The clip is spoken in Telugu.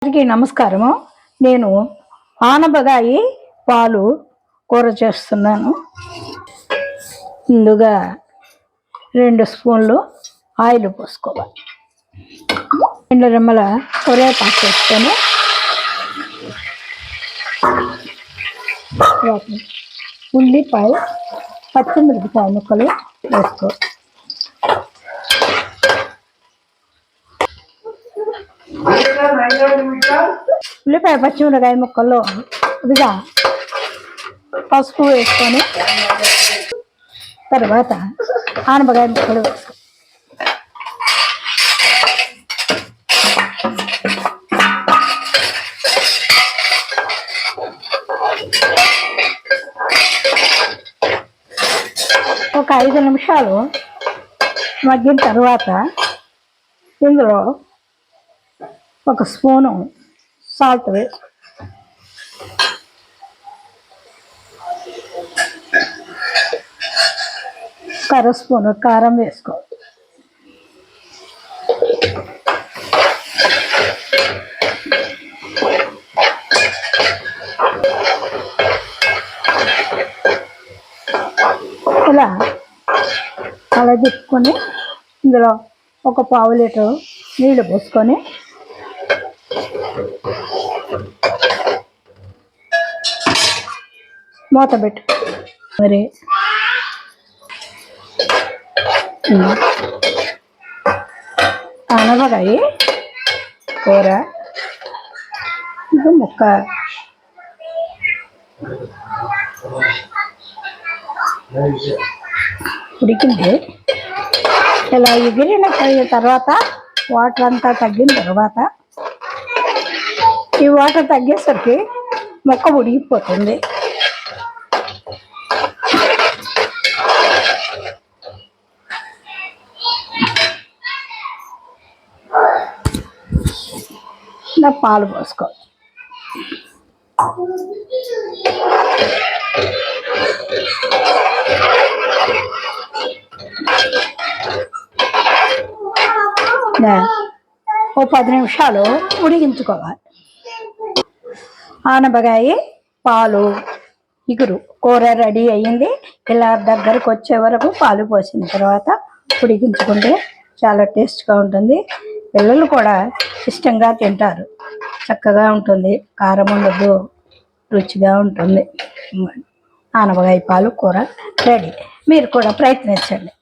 అందరికీ నమస్కారము. నేను ఆనపకాయ పాలు కూర చేస్తున్నాను. ముందుగా 2 స్పూన్లు ఆయిల్ పోసుకోవాలి. 2 రెమ్మల కరివేపాకు వేసుకొని ఉల్లిపాయ పచ్చిమిరపకాయ ముక్కలు వేసుకోవాలి. ఉల్లిపాయ పచ్చిమిరకాయ ముక్కల్లో ఇదిగా పసుపు వేసుకొని తర్వాత ఆనపకాయ ముక్కలు వేసుకో. ఒక 5 నిమిషాలు మగ్గిన తర్వాత ఇందులో 1 స్పూను సాల్ట్ వేసి స్పూను కారం వేసుకోవాలి. ఇలా కలదిప్పుకొని ఇందులో 1 పావు లీటరు నీళ్ళు పోసుకొని మూత పెట్టు. మరి ఆనపకాయ కూర ఇది ముక్క ఉడికింది. ఇలా ఎగిరిన తర్వాత వాటర్ అంతా తగ్గిన తర్వాత ఈ వాటర్ తగ్గేసరికి మొక్క ఉడికిపోతుంది. పాలు పోసుకో. ఓ 10 నిమిషాలు ఉడికించుకోవాలి. ఆనపకాయ పాలు ఇగురు కూర రెడీ అయ్యింది. ఇలా దగ్గరకు వచ్చే వరకు పాలు పోసిన తర్వాత ఉడికించుకుంటే చాలా టేస్ట్గా ఉంటుంది. పిల్లలు కూడా ఇష్టంగా తింటారు. చక్కగా ఉంటుంది, కారం ఉండదు, రుచిగా ఉంటుంది. ఆనపకాయ పాలు కూర రెడీ. మీరు కూడా ప్రయత్నించండి.